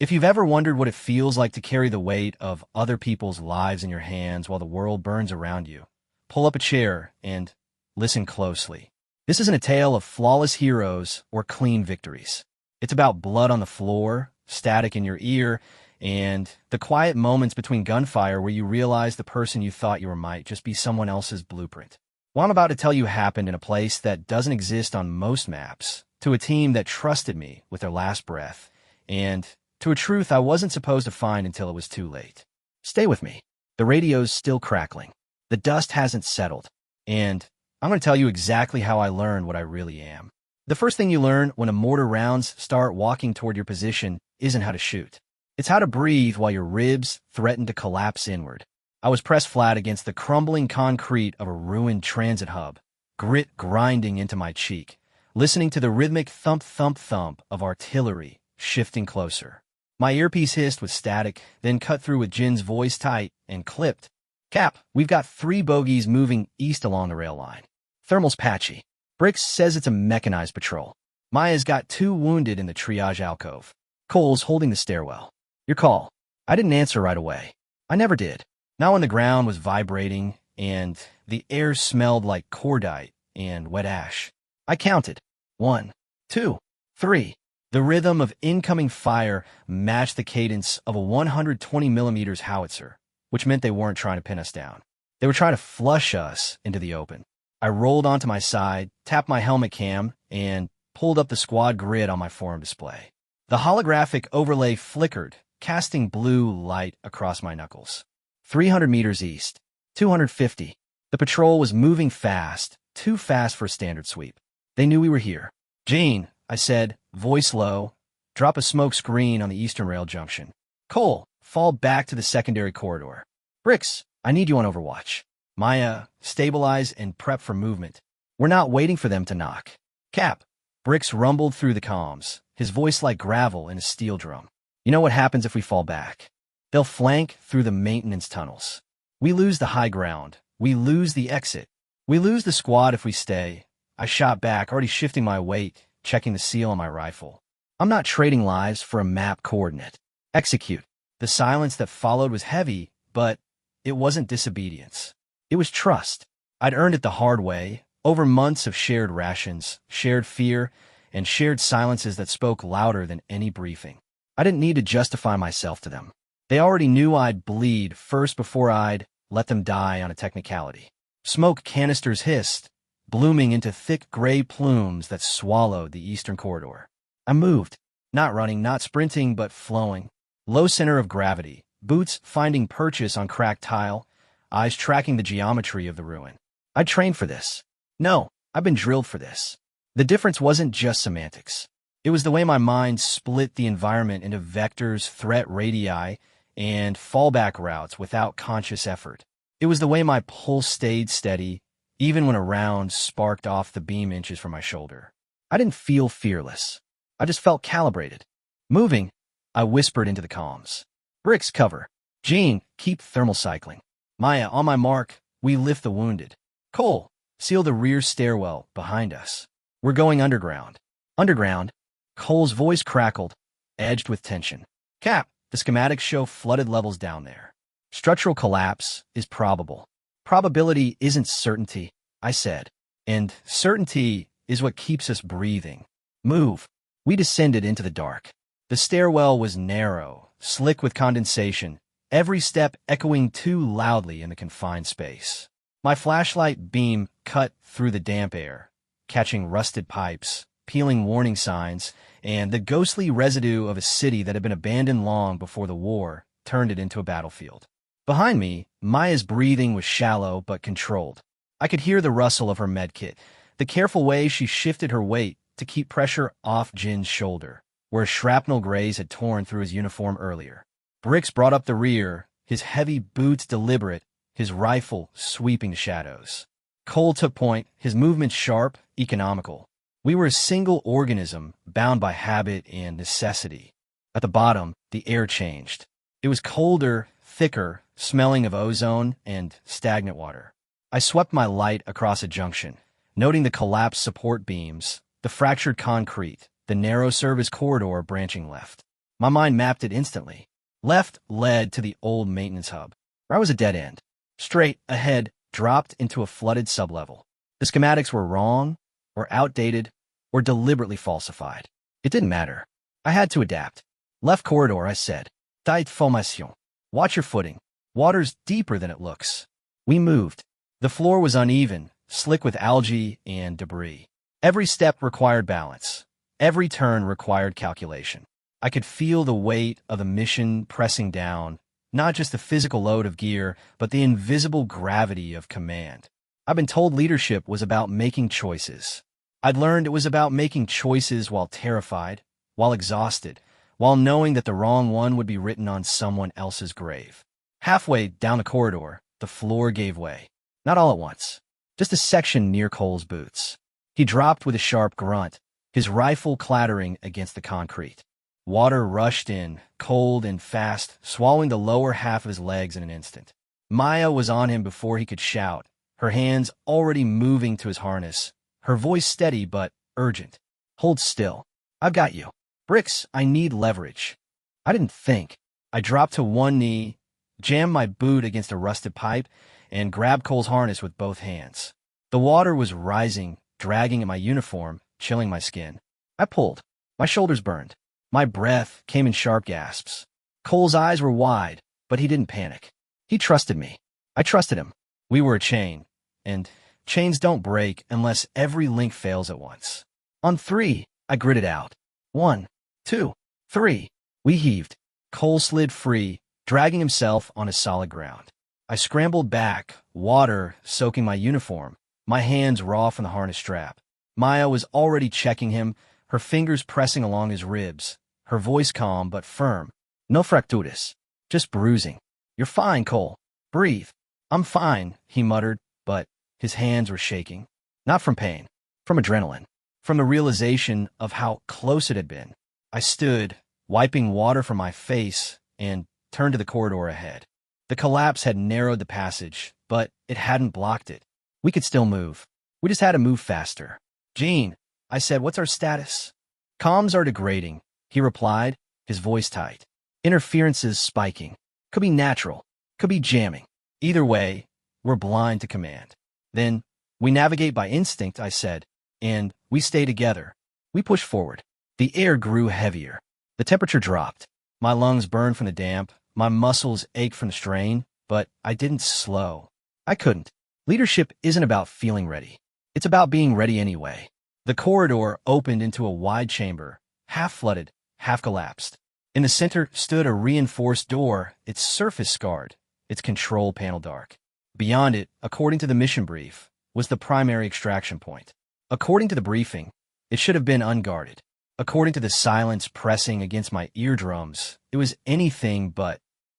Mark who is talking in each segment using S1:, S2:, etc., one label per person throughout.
S1: If you've ever wondered what it feels like to carry the weight of other people's lives in your hands while the world burns around you, pull up a chair and listen closely. This isn't a tale of flawless heroes or clean victories. It's about blood on the floor, static in your ear, and the quiet moments between gunfire where you realize the person you thought you were might just be someone else's blueprint. What I'm about to tell you happened in a place that doesn't exist on most maps, to a team that trusted me with their last breath, and to a truth I wasn't supposed to find until it was too late. Stay with me. The radio's still crackling. The dust hasn't settled. And I'm going to tell you exactly how I learned what I really am. The first thing you learn when a mortar rounds start walking toward your position isn't how to shoot. It's how to breathe while your ribs threaten to collapse inward. I was pressed flat against the crumbling concrete of a ruined transit hub, grit grinding into my cheek, listening to the rhythmic thump-thump-thump of artillery shifting closer. My earpiece hissed with static, then cut through with Jin's voice tight and clipped. Cap, we've got 3 bogies moving east along the rail line. Thermal's patchy. Bricks says it's a mechanized patrol. Maya's got 2 wounded in the triage alcove. Cole's holding the stairwell. Your call. I didn't answer right away. I never did. Now when the ground was vibrating and the air smelled like cordite and wet ash, I counted. 1, 2, 3. The rhythm of incoming fire matched the cadence of a 120 millimeters howitzer, which meant they weren't trying to pin us down. They were trying to flush us into the open. I rolled onto my side, tapped my helmet cam, and pulled up the squad grid on my forum display. The holographic overlay flickered, casting blue light across my knuckles. 300 meters east, 250. The patrol was moving fast, too fast for a standard sweep. They knew we were here. Jane, I said, voice low, drop a smoke screen on the eastern rail junction. Cole, fall back to the secondary corridor. Bricks, I need you on Overwatch. Maya, stabilize and prep for movement. We're not waiting for them to knock. Cap, Bricks rumbled through the comms, his voice like gravel in a steel drum. You know what happens if we fall back? They'll flank through the maintenance tunnels. We lose the high ground. We lose the exit. We lose the squad if we stay. I shot back, already shifting my weight, checking the seal on my rifle. I'm not trading lives for a map coordinate. Execute. The silence that followed was heavy, but it wasn't disobedience. It was trust. I'd earned it the hard way, over months of shared rations, shared fear, and shared silences that spoke louder than any briefing. I didn't need to justify myself to them. They already knew I'd bleed first before I'd let them die on a technicality. Smoke canisters hissed, blooming into thick gray plumes that swallowed the eastern corridor. I moved, not running, not sprinting, but flowing. Low center of gravity, boots finding purchase on cracked tile, eyes tracking the geometry of the ruin. I'd trained for this. No, I've been drilled for this. The difference wasn't just semantics. It was the way my mind split the environment into vectors, threat radii, and fallback routes without conscious effort. It was the way my pulse stayed steady, even when a round sparked off the beam inches from my shoulder. I didn't feel fearless. I just felt calibrated. Moving, I whispered into the comms. Bricks, cover. Jean, keep thermal cycling. Maya, on my mark, we lift the wounded. Cole, seal the rear stairwell behind us. We're going underground. Underground? Cole's voice crackled, edged with tension. Cap, the schematics show flooded levels down there. Structural collapse is probable. Probability isn't certainty, I said. And certainty is what keeps us breathing. Move. We descended into the dark. The stairwell was narrow, slick with condensation, every step echoing too loudly in the confined space. My flashlight beam cut through the damp air, catching rusted pipes, peeling warning signs, and the ghostly residue of a city that had been abandoned long before the war turned it into a battlefield. Behind me, Maya's breathing was shallow but controlled. I could hear the rustle of her medkit, the careful way she shifted her weight to keep pressure off Jin's shoulder, where a shrapnel graze had torn through his uniform earlier. Bricks brought up the rear, his heavy boots deliberate, his rifle sweeping the shadows. Cole took point, his movements sharp, economical. We were a single organism, bound by habit and necessity. At the bottom, the air changed. It was colder, thicker, smelling of ozone and stagnant water. I swept my light across a junction, noting the collapsed support beams, the fractured concrete, the narrow service corridor branching left. My mind mapped it instantly. Left led to the old maintenance hub. Right was a dead end. Straight ahead dropped into a flooded sublevel. The schematics were wrong, or outdated, or deliberately falsified. It didn't matter. I had to adapt. Left corridor, I said. Tight formation. Watch your footing. Water's deeper than it looks. We moved. The floor was uneven, slick with algae and debris. Every step required balance. Every turn required calculation. I could feel the weight of the mission pressing down, not just the physical load of gear, but the invisible gravity of command. I've been told leadership was about making choices. I'd learned it was about making choices while terrified, while exhausted, while knowing that the wrong one would be written on someone else's grave. Halfway down the corridor, the floor gave way. Not all at once. Just a section near Cole's boots. He dropped with a sharp grunt, his rifle clattering against the concrete. Water rushed in, cold and fast, swallowing the lower half of his legs in an instant. Maya was on him before he could shout, her hands already moving to his harness, her voice steady but urgent. Hold still. I've got you. Bricks, I need leverage. I didn't think. I dropped to one knee, jammed my boot against a rusted pipe, and grabbed Cole's harness with both hands. The water was rising, dragging at my uniform, chilling my skin. I pulled. My shoulders burned. My breath came in sharp gasps. Cole's eyes were wide, but he didn't panic. He trusted me. I trusted him. We were a chain, and chains don't break unless every link fails at once. On three, I gritted out. 1, 2, 3. We heaved. Cole slid free, dragging himself on a solid ground. I scrambled back, water soaking my uniform, my hands raw from the harness strap. Maya was already checking him, her fingers pressing along his ribs, her voice calm but firm. No fractures. Just bruising. You're fine, Cole. Breathe. I'm fine, he muttered, but his hands were shaking. Not from pain, from adrenaline, from the realization of how close it had been. I stood, wiping water from my face, and turned to the corridor ahead. The collapse had narrowed the passage, but it hadn't blocked it. We could still move. We just had to move faster. Gene, I said, what's our status? Comms are degrading, he replied, his voice tight. Interferences spiking. Could be natural. Could be jamming. Either way, we're blind to command. Then, we navigate by instinct, I said, and we stay together. We push forward. The air grew heavier. The temperature dropped. My lungs burned from the damp. My muscles ached from the strain, but I didn't slow. I couldn't. Leadership isn't about feeling ready. It's about being ready anyway. The corridor opened into a wide chamber, half flooded, half collapsed. In the center stood a reinforced door, its surface scarred, its control panel dark. Beyond it, according to the mission brief, was the primary extraction point. According to the briefing, it should have been unguarded. According to the silence pressing against my eardrums, it was anything but.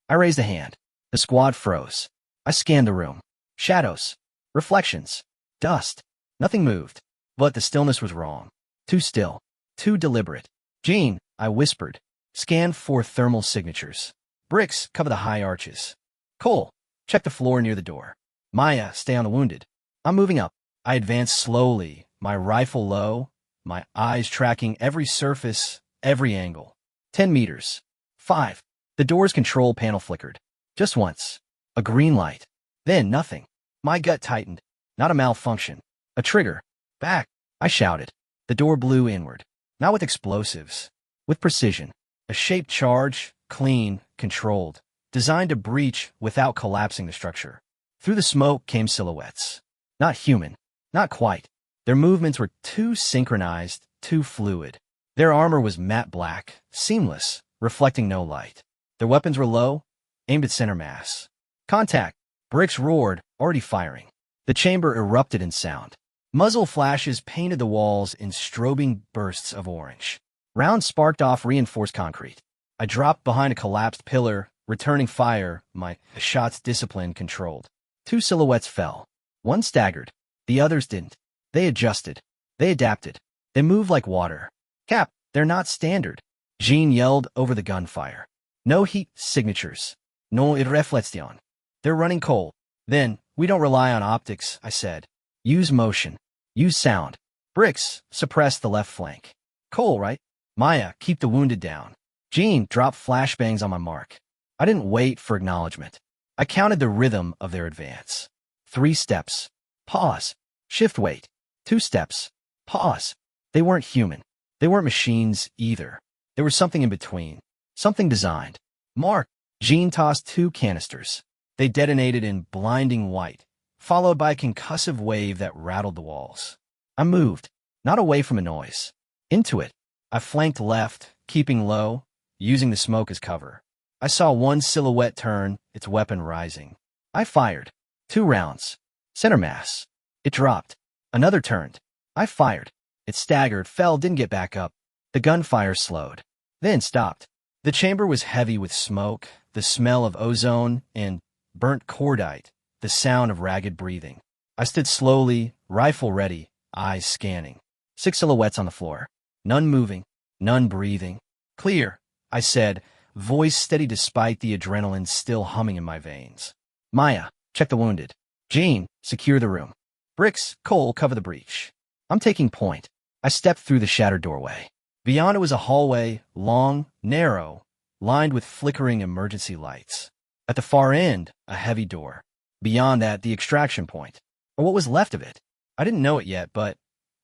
S1: I raised a hand. The squad froze. I scanned the room. Shadows. Reflections. Dust. Nothing moved. But the stillness was wrong. Too still. Too deliberate. Gene, I whispered. Scan for thermal signatures. Bricks cover the high arches. Cole, check the floor near the door. Maya, stay on the wounded. I'm moving up. I advanced slowly, my rifle low, my eyes tracking every surface, every angle. 10 meters. 5. The door's control panel flickered. Just once. A green light. Then nothing. My gut tightened. Not a malfunction. A trigger. Back. I shouted. The door blew inward. Not with explosives. With precision. A shaped charge, clean, controlled. Designed to breach without collapsing the structure. Through the smoke came silhouettes. Not human. Not quite. Their movements were too synchronized, too fluid. Their armor was matte black, seamless, reflecting no light. Their weapons were low, aimed at center mass. Contact! Bricks roared, already firing. The chamber erupted in sound. Muzzle flashes painted the walls in strobing bursts of orange. Rounds sparked off reinforced concrete. I dropped behind a collapsed pillar, returning fire, my shots discipline controlled. 2 silhouettes fell. One staggered. The others didn't. They adjusted. They adapted. They moved like water. Cap, they're not standard. Jean yelled over the gunfire. No heat signatures. No irreflexion. They're running cold. Then, we don't rely on optics, I said. Use motion. Use sound. Bricks, suppress the left flank. Cole, right? Maya, keep the wounded down. Jean dropped flashbangs on my mark. I didn't wait for acknowledgement. I counted the rhythm of their advance. 3 steps. Pause. Shift weight. 2 steps. Pause. They weren't human. They weren't machines either. There was something in between. Something designed. Mark. Jean tossed 2 canisters. They detonated in blinding white, followed by a concussive wave that rattled the walls. I moved, not away from a noise. Into it. I flanked left, keeping low, using the smoke as cover. I saw one silhouette turn, its weapon rising. I fired. 2 rounds. Center mass. It dropped. Another turned. I fired. It staggered, fell, didn't get back up. The gunfire slowed. Then stopped. The chamber was heavy with smoke, the smell of ozone, and burnt cordite, the sound of ragged breathing. I stood slowly, rifle ready, eyes scanning. 6 silhouettes on the floor. None moving, none breathing. Clear, I said, voice steady despite the adrenaline still humming in my veins. Maya, check the wounded. Jean, secure the room. Bricks, Cole, cover the breach. I'm taking point. I stepped through the shattered doorway. Beyond it was a hallway, long, narrow, lined with flickering emergency lights. At the far end, a heavy door. Beyond that, the extraction point, or what was left of it. I didn't know it yet, but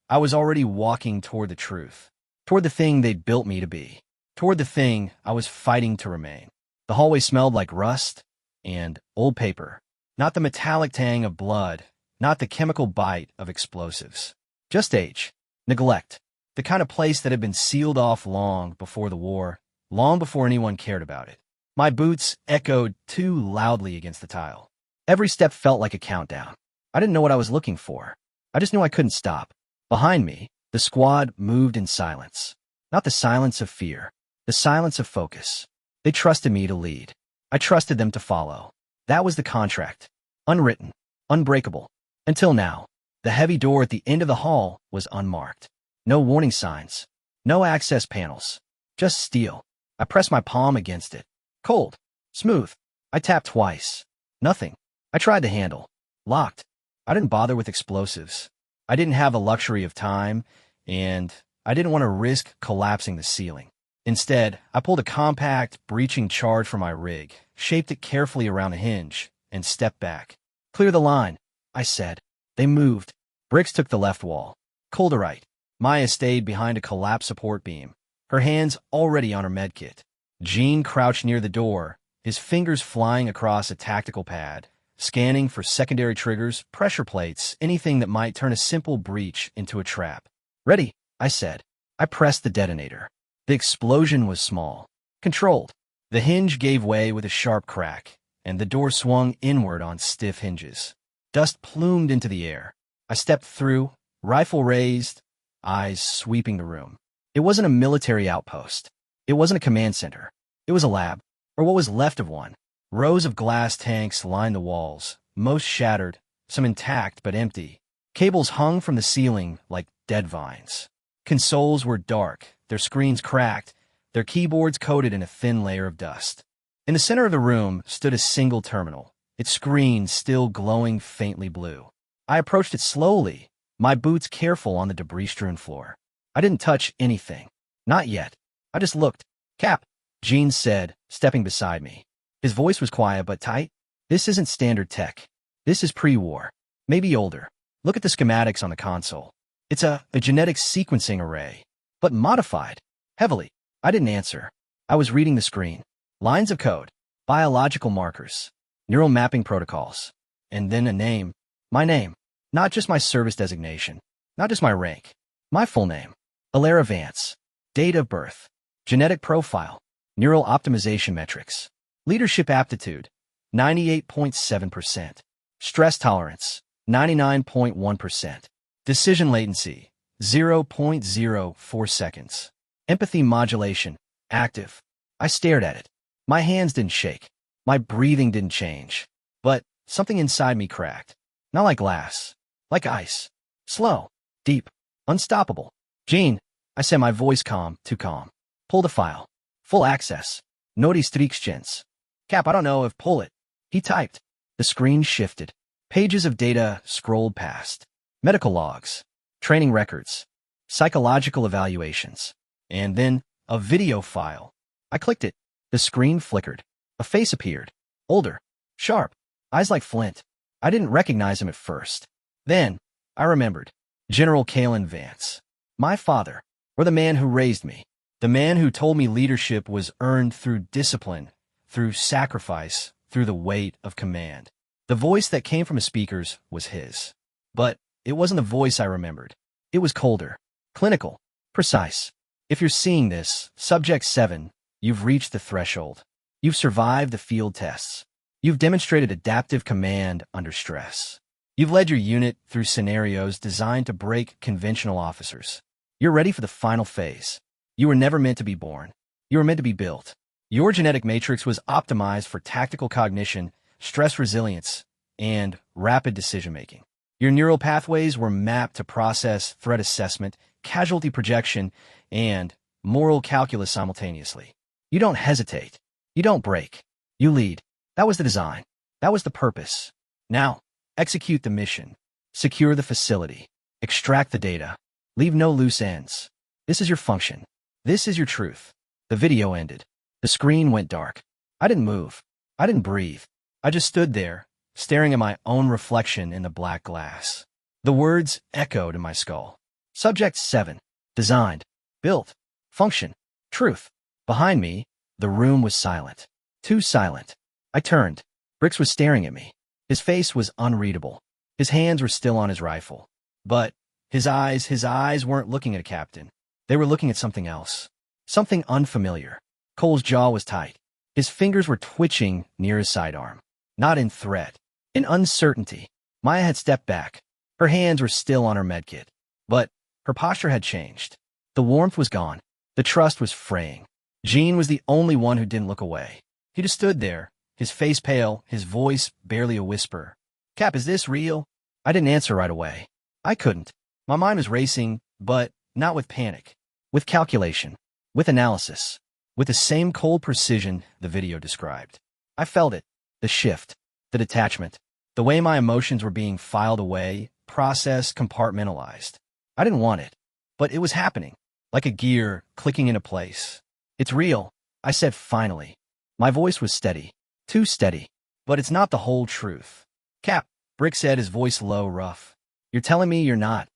S1: I was already walking toward the truth, toward the thing they'd built me to be, toward the thing I was fighting to remain. The hallway smelled like rust and old paper, not the metallic tang of blood, not the chemical bite of explosives. Just age, neglect, the kind of place that had been sealed off long before the war, long before anyone cared about it. My boots echoed too loudly against the tile. Every step felt like a countdown. I didn't know what I was looking for. I just knew I couldn't stop. Behind me, the squad moved in silence. Not the silence of fear, the silence of focus. They trusted me to lead. I trusted them to follow. That was the contract. Unwritten, unbreakable. Until now, the heavy door at the end of the hall was unmarked. No warning signs. No access panels. Just steel. I pressed my palm against it. Cold. Smooth. I tapped twice. Nothing. I tried the handle. Locked. I didn't bother with explosives. I didn't have the luxury of time, and I didn't want to risk collapsing the ceiling. Instead, I pulled a compact, breaching charge from my rig, shaped it carefully around the hinge, and stepped back. Clear the line, I said. They moved. Bricks took the left wall. Cole to right. Maya stayed behind a collapsed support beam, her hands already on her medkit. Jean crouched near the door, his fingers flying across a tactical pad, scanning for secondary triggers, pressure plates, anything that might turn a simple breach into a trap. Ready, I said. I pressed the detonator. The explosion was small, controlled. The hinge gave way with a sharp crack, and the door swung inward on stiff hinges. Dust plumed into the air. I stepped through, rifle raised, eyes sweeping the room. It wasn't a military outpost. It wasn't a command center. It was a lab, or what was left of one. Rows of glass tanks lined the walls, most shattered, some intact but empty. Cables hung from the ceiling like dead vines. Consoles were dark, their screens cracked, their keyboards coated in a thin layer of dust. In the center of the room stood a single terminal, its screen still glowing faintly blue. I approached it slowly, my boots careful on the debris-strewn floor. I didn't touch anything. Not yet. I just looked. Cap, Jean said, stepping beside me. His voice was quiet but tight. This isn't standard tech. This is pre-war. Maybe older. Look at the schematics on the console. It's a genetic sequencing array, but modified. Heavily. I didn't answer. I was reading the screen. Lines of code. Biological markers. Neural mapping protocols. And then a name. My name. Not just my service designation. Not just my rank. My full name. Alara Vance. Date of birth. Genetic profile. Neural optimization metrics. Leadership aptitude. 98.7%. Stress tolerance. 99.1%. Decision latency. 0.04 seconds. Empathy modulation. Active. I stared at it. My hands didn't shake. My breathing didn't change. But something inside me cracked. Not like glass. Like ice. Slow. Deep. Unstoppable. Jean, I said, my voice calm, too calm. Pull the file. Full access. No restrictions. Cap, I don't know if pull it. He typed. The screen shifted. Pages of data scrolled past. Medical logs. Training records. Psychological evaluations. And then a video file. I clicked it. The screen flickered. A face appeared. Older. Sharp. Eyes like flint. I didn't recognize him at first. Then, I remembered. General Kalen Vance. My father. Or the man who raised me. The man who told me leadership was earned through discipline, through sacrifice, through the weight of command. The voice that came from his speakers was his. But it wasn't the voice I remembered. It was colder. Clinical. Precise. If you're seeing this, Subject 7, you've reached the threshold. You've survived the field tests. You've demonstrated adaptive command under stress. You've led your unit through scenarios designed to break conventional officers. You're ready for the final phase. You were never meant to be born. You were meant to be built. Your genetic matrix was optimized for tactical cognition, stress resilience, and rapid decision-making. Your neural pathways were mapped to process threat assessment, casualty projection, and moral calculus simultaneously. You don't hesitate. You don't break. You lead. That was the design. That was the purpose. Now, execute the mission. Secure the facility. Extract the data. Leave no loose ends. This is your function. This is your truth. The video ended. The screen went dark. I didn't move. I didn't breathe. I just stood there, staring at my own reflection in the black glass. The words echoed in my skull. Subject 7. Designed. Built. Function. Truth. Behind me, the room was silent. Too silent. I turned. Brix was staring at me. His face was unreadable. His hands were still on his rifle. But his eyes weren't looking at a captain. They were looking at something else. Something unfamiliar. Cole's jaw was tight. His fingers were twitching near his sidearm. Not in threat. In uncertainty. Maya had stepped back. Her hands were still on her medkit. But her posture had changed. The warmth was gone. The trust was fraying. Gene was the only one who didn't look away. He just stood there, his face pale, his voice barely a whisper. Cap, is this real? I didn't answer right away. I couldn't. My mind was racing, but not with panic. With calculation. With analysis. With the same cold precision the video described. I felt it. The shift. The detachment. The way my emotions were being filed away, processed, compartmentalized. I didn't want it. But it was happening. Like a gear clicking into place. It's real, I said finally. My voice was steady. Too steady. But it's not the whole truth. Cap, Brick said, his voice low, rough. You're telling me you're not.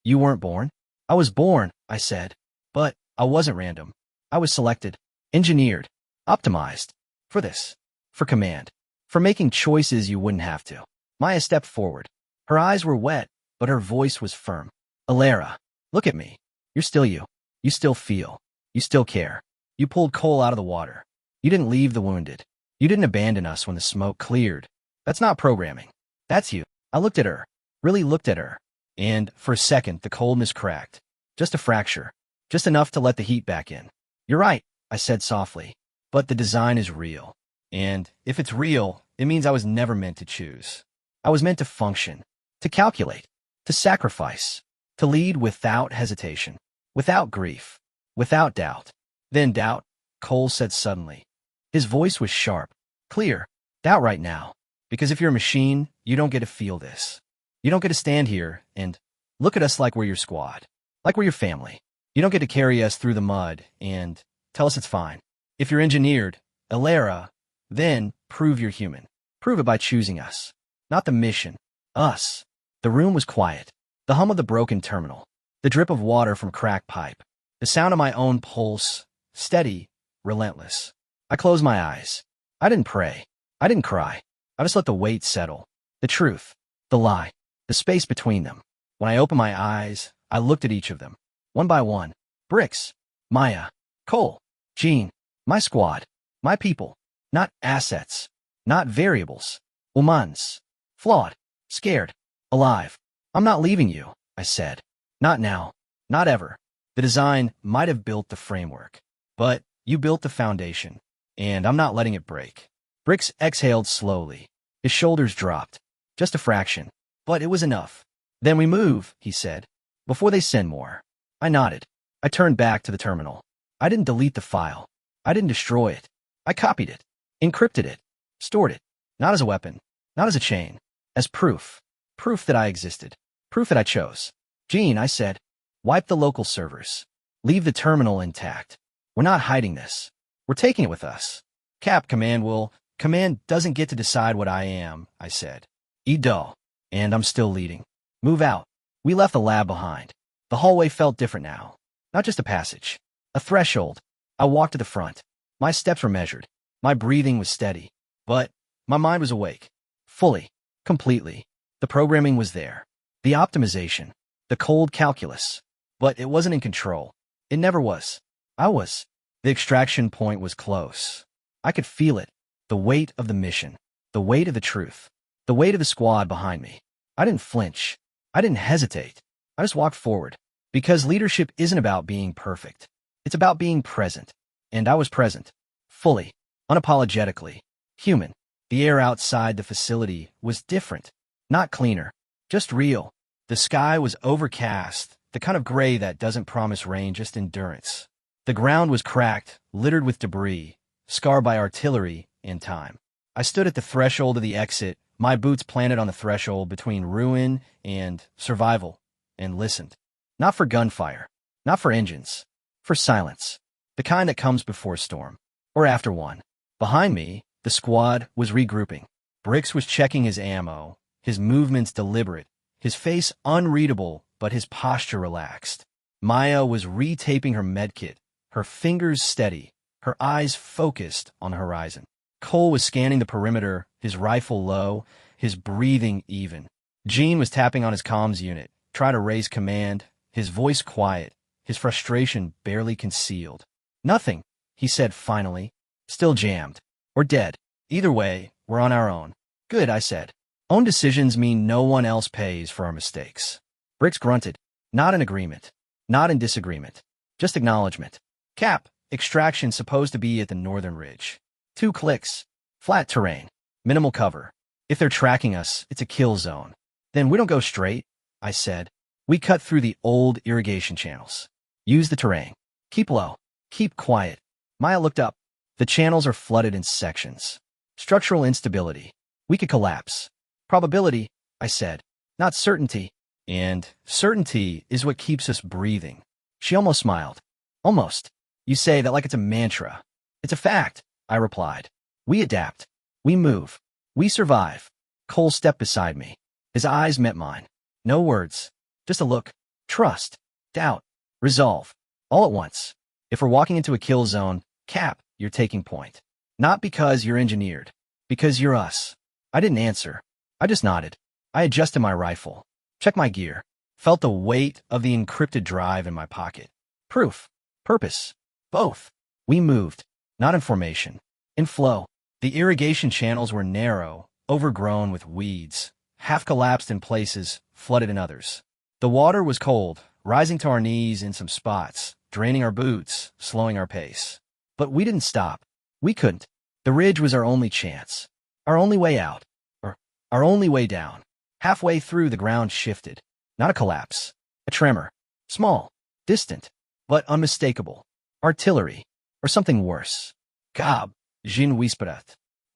S1: You weren't born? I was born, I said. But I wasn't random. I was selected, engineered, optimized. For this. For command. For making choices you wouldn't have to. Maya stepped forward. Her eyes were wet, but her voice was firm. Alara, look at me. You're still you. You still feel. You still care. You pulled Cole out of the water. You didn't leave the wounded. You didn't abandon us when the smoke cleared. That's not programming. That's you. I looked at her. Really looked at her. And, for a second, the coldness cracked. Just a fracture. Just enough to let the heat back in. You're right, I said softly. But the design is real. And, if it's real, it means I was never meant to choose. I was meant to function. To calculate. To sacrifice. To lead without hesitation. Without grief. Without doubt. Then doubt, Cole said suddenly. His voice was sharp. Clear. Doubt right now. Because if you're a machine, you don't get to feel this. You don't get to stand here and look at us like we're your squad. Like we're your family. You don't get to carry us through the mud and tell us it's fine. If you're engineered, Alara, then prove you're human. Prove it by choosing us. Not the mission. Us. The room was quiet. The hum of the broken terminal. The drip of water from cracked pipe. The sound of my own pulse. Steady. Relentless. I closed my eyes. I didn't pray. I didn't cry. I just let the weight settle. The truth. The lie. The space between them. When I opened my eyes, I looked at each of them. One by one. Bricks. Maya. Cole. Gene. My squad. My people. Not assets. Not variables. Humans. Flawed. Scared. Alive. I'm not leaving you, I said. Not now. Not ever. The design might have built the framework. But you built the foundation. And I'm not letting it break. Bricks exhaled slowly. His shoulders dropped. Just a fraction. But it was enough. Then we move, he said. Before they send more. I nodded. I turned back to the terminal. I didn't delete the file. I didn't destroy it. I copied it. Encrypted it. Stored it. Not as a weapon. Not as a chain. As proof. Proof that I existed. Proof that I chose. Gene, I said. Wipe the local servers. Leave the terminal intact. We're not hiding this. We're taking it with us. Cap, command doesn't get to decide what I am, I said. Edo. And I'm still leading. Move out. We left the lab behind. The hallway felt different now. Not just a passage. A threshold. I walked to the front. My steps were measured. My breathing was steady. But my mind was awake. Fully. Completely. The programming was there. The optimization. The cold calculus. But it wasn't in control. It never was. I was. The extraction point was close. I could feel it. The weight of the mission. The weight of the truth. The weight of the squad behind me. I didn't flinch. I didn't hesitate. I just walked forward. Because leadership isn't about being perfect. It's about being present. And I was present. Fully. Unapologetically. Human. The air outside the facility was different. Not cleaner. Just real. The sky was overcast, the kind of gray that doesn't promise rain, just endurance. The ground was cracked, littered with debris, scarred by artillery and time. I stood at the threshold of the exit, my boots planted on the threshold between ruin and survival, and listened. Not for gunfire, not for engines, for silence. The kind that comes before a storm, or after one. Behind me, the squad was regrouping. Bricks was checking his ammo, his movements deliberate, his face unreadable, but his posture relaxed. Maya was retaping her medkit, her fingers steady, her eyes focused on the horizon. Cole was scanning the perimeter, his rifle low, his breathing even. Gene was tapping on his comms unit, trying to raise command, his voice quiet, his frustration barely concealed. Nothing, he said finally. Still jammed. Or dead. Either way, we're on our own. Good, I said. Own decisions mean no one else pays for our mistakes. Bricks grunted. Not in agreement. Not in disagreement. Just acknowledgement. Cap, extraction supposed to be at the northern ridge. 2 clicks. Flat terrain. Minimal cover. If they're tracking us, it's a kill zone. Then we don't go straight, I said. We cut through the old irrigation channels. Use the terrain. Keep low. Keep quiet. Maya looked up. The channels are flooded in sections. Structural instability. We could collapse. Probability, I said. Not certainty. And certainty is what keeps us breathing. She almost smiled. Almost. You say that like it's a mantra. It's a fact, I replied. We adapt. We move. We survive. Cole stepped beside me. His eyes met mine. No words. Just a look. Trust. Doubt. Resolve. All at once. If we're walking into a kill zone, Cap, you're taking point. Not because you're engineered. Because you're us. I didn't answer. I just nodded. I adjusted my rifle. Checked my gear. Felt the weight of the encrypted drive in my pocket. Proof. Purpose. Both. We moved. Not in formation. In flow. The irrigation channels were narrow, overgrown with weeds, half collapsed in places, flooded in others. The water was cold, rising to our knees in some spots, draining our boots, slowing our pace. But we didn't stop. We couldn't. The ridge was our only chance. Our only way out. Or our only way down. Halfway through, the ground shifted. Not a collapse. A tremor. Small. Distant. But unmistakable. Artillery. Or something worse. Gob. Jean whispered.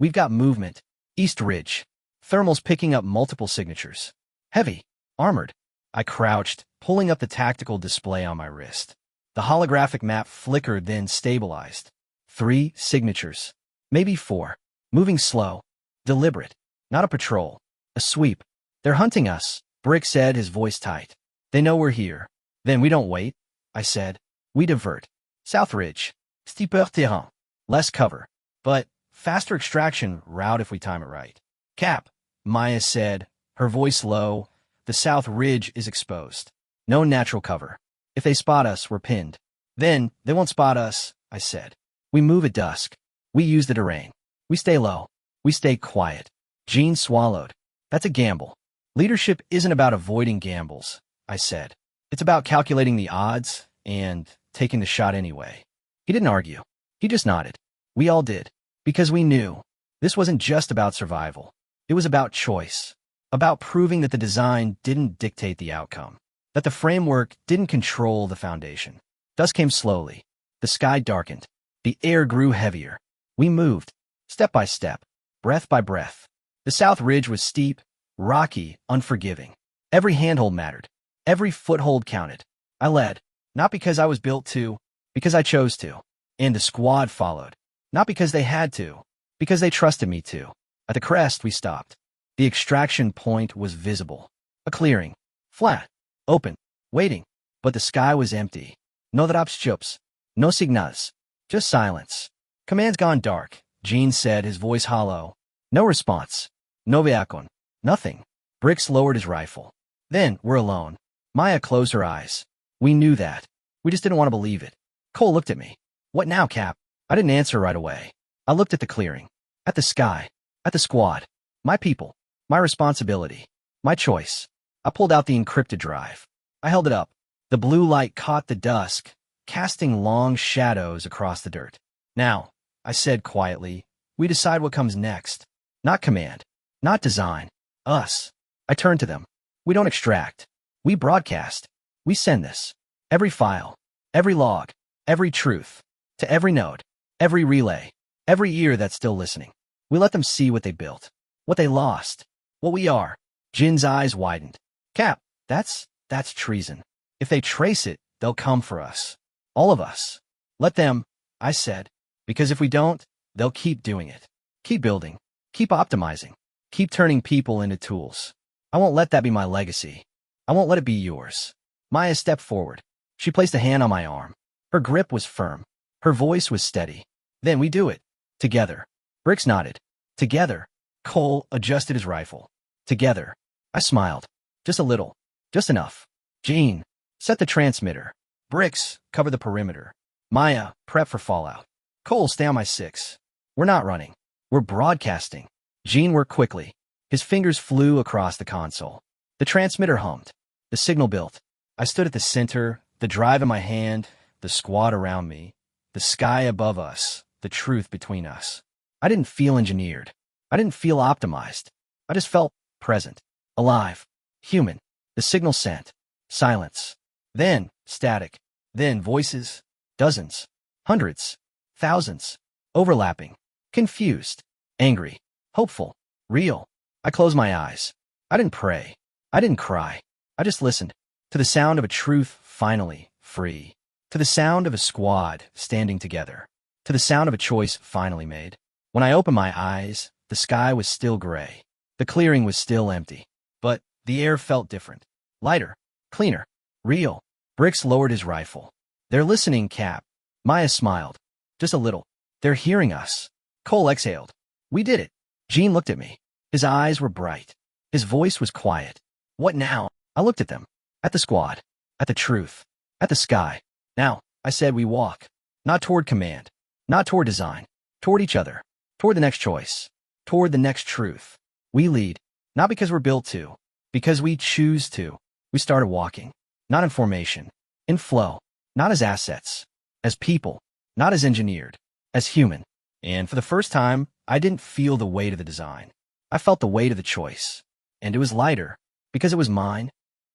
S1: We've got movement. East Ridge. Thermals picking up multiple signatures. Heavy. Armored. I crouched, pulling up the tactical display on my wrist. The holographic map flickered, then stabilized. 3 signatures. Maybe 4. Moving slow. Deliberate. Not a patrol. A sweep. They're hunting us, Brick said, his voice tight. They know we're here. Then we don't wait, I said. We divert. South Ridge. Steeper terrain. Less cover. But faster extraction route if we time it right. Cap, Maya said, her voice low. The South Ridge is exposed. No natural cover. If they spot us, we're pinned. Then they won't spot us, I said. We move at dusk. We use the terrain. We stay low. We stay quiet. Jean swallowed. That's a gamble. Leadership isn't about avoiding gambles, I said. It's about calculating the odds and taking the shot anyway. He didn't argue. He just nodded. We all did. Because we knew. This wasn't just about survival. It was about choice. About proving that the design didn't dictate the outcome. That the framework didn't control the foundation. Dusk came slowly. The sky darkened. The air grew heavier. We moved. Step by step. Breath by breath. The South Ridge was steep, rocky, unforgiving. Every handhold mattered. Every foothold counted. I led. Not because I was built to, because I chose to. And the squad followed. Not because they had to, because they trusted me to. At the crest, we stopped. The extraction point was visible. A clearing. Flat. Open. Waiting. But the sky was empty. No drops, no signals. Just silence. Command's gone dark, Gene said, his voice hollow. No response. No reacon. Nothing. Bricks lowered his rifle. Then, we're alone. Maya closed her eyes. We knew that. We just didn't want to believe it. Cole looked at me. What now, Cap? I didn't answer right away. I looked at the clearing. At the sky. At the squad. My people. My responsibility. My choice. I pulled out the encrypted drive. I held it up. The blue light caught the dusk, casting long shadows across the dirt. Now, I said quietly, we decide what comes next. Not command. Not design. Us. I turned to them. We don't extract. We broadcast. We send this. Every file. Every log. Every truth. To every node. Every relay. Every ear that's still listening. We let them see what they built. What they lost. What we are. Jin's eyes widened. Cap, that's treason. If they trace it, they'll come for us. All of us. Let them, I said. Because if we don't, they'll keep doing it. Keep building. Keep optimizing. Keep turning people into tools. I won't let that be my legacy. I won't let it be yours. Maya stepped forward. She placed a hand on my arm. Her grip was firm. Her voice was steady. Then we do it. Together. Bricks nodded. Together. Cole adjusted his rifle. Together. I smiled. Just a little. Just enough. Gene. Set the transmitter. Bricks, cover the perimeter. Maya, prep for fallout. Cole, stay on my 6. We're not running. We're broadcasting. Gene worked quickly. His fingers flew across the console. The transmitter hummed. The signal built. I stood at the center, the drive in my hand, the squad around me, the sky above us, the truth between us. I didn't feel engineered. I didn't feel optimized. I just felt present, alive, human. The signal sent. Silence. Then, static. Then, voices. Dozens. Hundreds. Thousands. Overlapping. Confused. Angry. Hopeful. Real. I closed my eyes. I didn't pray. I didn't cry. I just listened. To the sound of a truth finally free. To the sound of a squad standing together. To the sound of a choice finally made. When I opened my eyes, the sky was still gray. The clearing was still empty. But the air felt different. Lighter. Cleaner. Real. Bricks lowered his rifle. They're listening, Cap. Maya smiled. Just a little. They're hearing us. Cole exhaled. We did it. Gene looked at me. His eyes were bright. His voice was quiet. What now? I looked at them. At the squad. At the truth. At the sky. Now, I said we walk. Not toward command. Not toward design. Toward each other. Toward the next choice. Toward the next truth. We lead. Not because we're built to. Because we choose to. We started walking. Not in formation. In flow. Not as assets. As people. Not as engineered. As human. And for the first time, I didn't feel the weight of the design. I felt the weight of the choice. And it was lighter. Because it was mine.